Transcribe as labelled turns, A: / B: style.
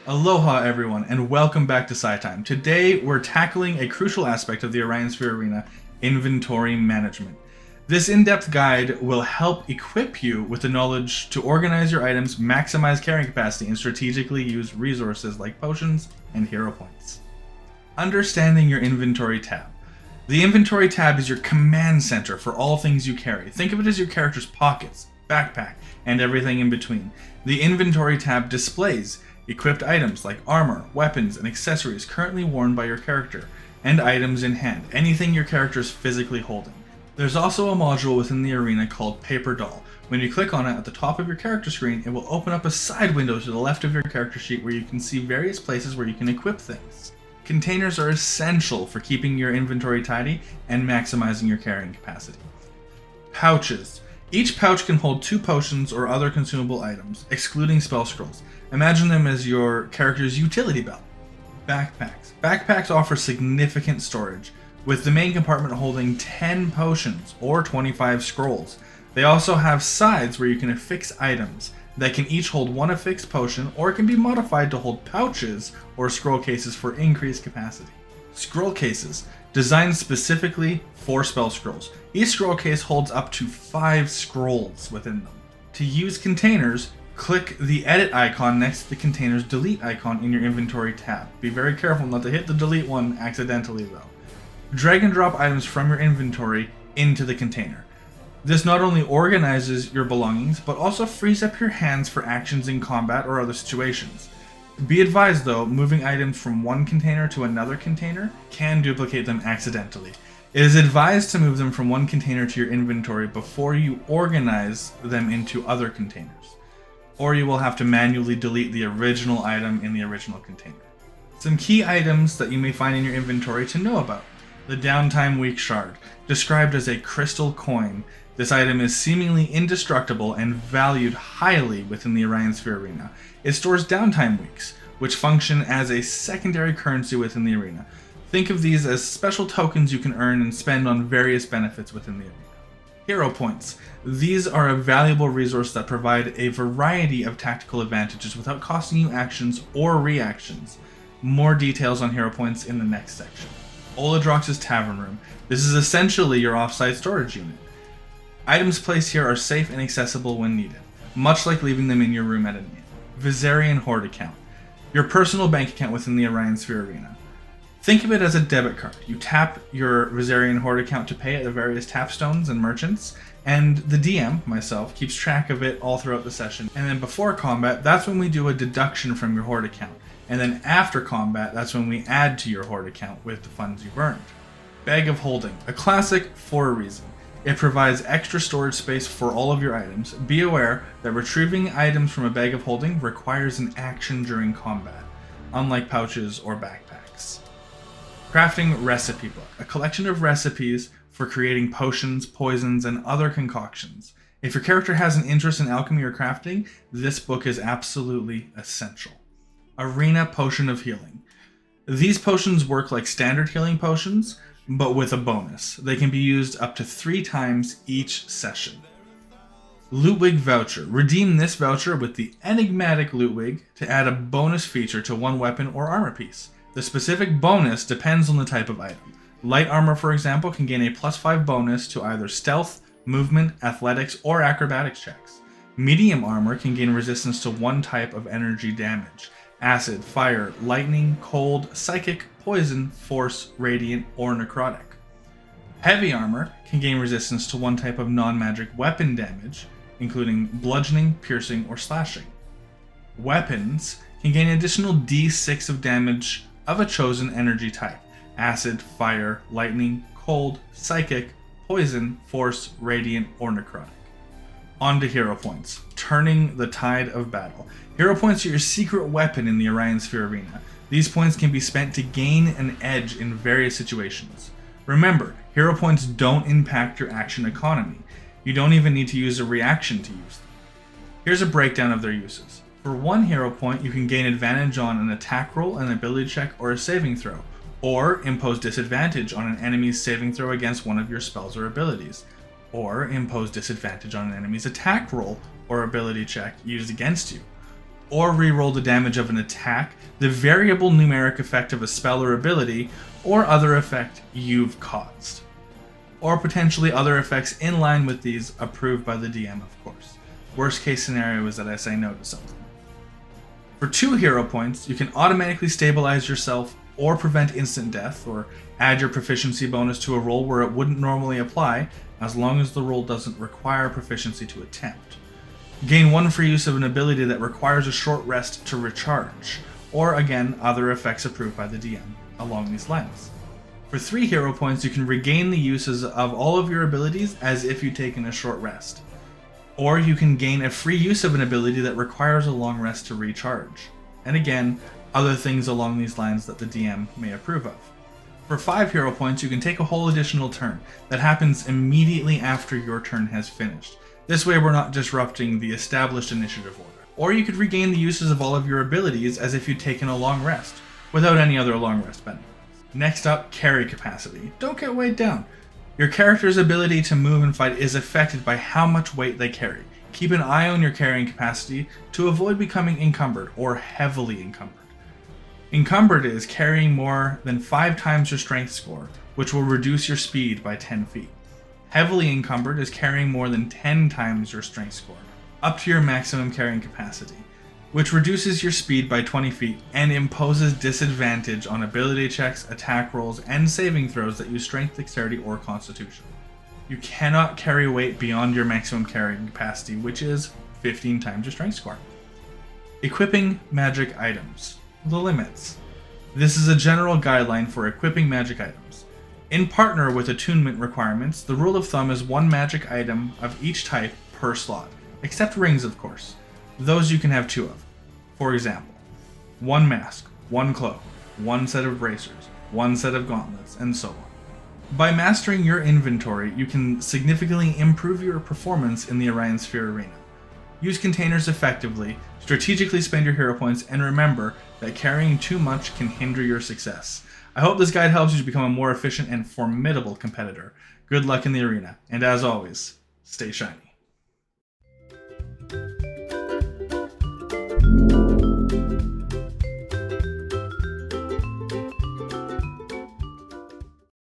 A: Aloha everyone, and welcome back to SciTime. Today we're tackling a crucial aspect of the Orion Sphere Arena, inventory management. This in-depth guide will help equip you with the knowledge to organize your items, maximize carrying capacity, and strategically use resources like potions and hero points. Understanding your inventory tab. The inventory tab is your command center for all things you carry. Think of it as your character's pockets, backpack, and everything in between. The inventory tab displays equipped items like armor, weapons, and accessories currently worn by your character, and items in hand, anything your character is physically holding. There's also a module within the arena called Paper Doll. When you click on it at the top of your character screen, it will open up a side window to the left of your character sheet where you can see various places where you can equip things. Containers are essential for keeping your inventory tidy and maximizing your carrying capacity. Pouches. Each pouch can hold 2 potions or other consumable items, excluding spell scrolls. Imagine them as your character's utility belt. Backpacks. Backpacks offer significant storage, with the main compartment holding 10 potions or 25 scrolls. They also have sides where you can affix items that can each hold 1 affixed potion, or can be modified to hold pouches or scroll cases for increased capacity. Scroll cases, designed specifically for spell scrolls. Each scroll case holds up to 5 scrolls within them. To use containers, click the edit icon next to the container's delete icon in your inventory tab. Be very careful not to hit the delete one accidentally though. Drag and drop items from your inventory into the container. This not only organizes your belongings, but also frees up your hands for actions in combat or other situations. Be advised though, moving items from one container to another container can duplicate them accidentally. It is advised to move them from one container to your inventory before you organize them into other containers, or you will have to manually delete the original item in the original container. Some key items that you may find in your inventory to know about. The Downtime Week Shard. Described as a crystal coin, this item is seemingly indestructible and valued highly within the Orion Sphere Arena. It stores downtime weeks, which function as a secondary currency within the arena. Think of these as special tokens you can earn and spend on various benefits within the arena. Hero points. These are a valuable resource that provide a variety of tactical advantages without costing you actions or reactions. More details on hero points in the next section. Oladrox's Tavern Room. This is essentially your offsite storage unit. Items placed here are safe and accessible when needed, much like leaving them in your room at an inn. Viserion Hoard Account. Your personal bank account within the Orion Sphere Arena. Think of it as a debit card. You tap your Viserion Hoard account to pay at the various tapstones and merchants, and the DM, myself, keeps track of it all throughout the session. And then before combat, that's when we do a deduction from your Hoard account. And then after combat, that's when we add to your Hoard account with the funds you've earned. Bag of Holding. A classic for a reason. It provides extra storage space for all of your items. Be aware that retrieving items from a bag of holding requires an action during combat, unlike pouches or backpacks. Crafting Recipe Book. A collection of recipes for creating potions, poisons, and other concoctions. If your character has an interest in alchemy or crafting, this book is absolutely essential. Arena Potion of Healing. These potions work like standard healing potions, but with a bonus. They can be used up to 3 times each session. Lootwig Voucher. Redeem this voucher with the enigmatic Lootwig to add a bonus feature to one weapon or armor piece. The specific bonus depends on the type of item. Light armor, for example, can gain a +5 bonus to either stealth, movement, athletics, or acrobatics checks. Medium armor can gain resistance to one type of energy damage. Acid, fire, lightning, cold, psychic, poison, force, radiant, or necrotic. Heavy armor can gain resistance to one type of non-magic weapon damage, including bludgeoning, piercing, or slashing. Weapons can gain an additional d6 of damage of a chosen energy type: acid, fire, lightning, cold, psychic, poison, force, radiant, or necrotic. On to hero points. Turning the tide of battle. Hero points are your secret weapon in the Orion Sphere Arena. These points can be spent to gain an edge in various situations. Remember, hero points don't impact your action economy. You don't even need to use a reaction to use them. Here's a breakdown of their uses. For 1 hero point, you can gain advantage on an attack roll, an ability check, or a saving throw, or impose disadvantage on an enemy's saving throw against one of your spells or abilities, or impose disadvantage on an enemy's attack roll or ability check used against you, or reroll the damage of an attack, the variable numeric effect of a spell or ability, or other effect you've caused. Or potentially other effects in line with these, approved by the DM, of course. Worst case scenario is that I say no to something. For 2 hero points, you can automatically stabilize yourself or prevent instant death, or add your proficiency bonus to a roll where it wouldn't normally apply, as long as the roll doesn't require proficiency to attempt. Gain 1 free use of an ability that requires a short rest to recharge, or again, other effects approved by the DM along these lines. For 3 hero points, you can regain the uses of all of your abilities as if you'd taken a short rest. Or you can gain a free use of an ability that requires a long rest to recharge. And again, other things along these lines that the DM may approve of. For 5 hero points, you can take a whole additional turn that happens immediately after your turn has finished. This way we're not disrupting the established initiative order. Or you could regain the uses of all of your abilities as if you'd taken a long rest, without any other long rest benefits. Next up, carry capacity. Don't get weighed down. Your character's ability to move and fight is affected by how much weight they carry. Keep an eye on your carrying capacity to avoid becoming encumbered or heavily encumbered. Encumbered is carrying more than 5 times your strength score, which will reduce your speed by 10 feet. Heavily encumbered is carrying more than 10 times your strength score, up to your maximum carrying capacity, which reduces your speed by 20 feet and imposes disadvantage on ability checks, attack rolls, and saving throws that use strength, dexterity, or constitution. You cannot carry weight beyond your maximum carrying capacity, which is 15 times your strength score. Equipping magic items. The limits. This is a general guideline for equipping magic items. In partner with attunement requirements, the rule of thumb is 1 magic item of each type per slot, except rings, of course. Those you can have 2 of. For example, 1 mask, 1 cloak, 1 set of bracers, 1 set of gauntlets, and so on. By mastering your inventory, you can significantly improve your performance in the Orion Sphere Arena. Use containers effectively, strategically spend your hero points, and remember that carrying too much can hinder your success. I hope this guide helps you to become a more efficient and formidable competitor. Good luck in the arena, and as always, stay shiny.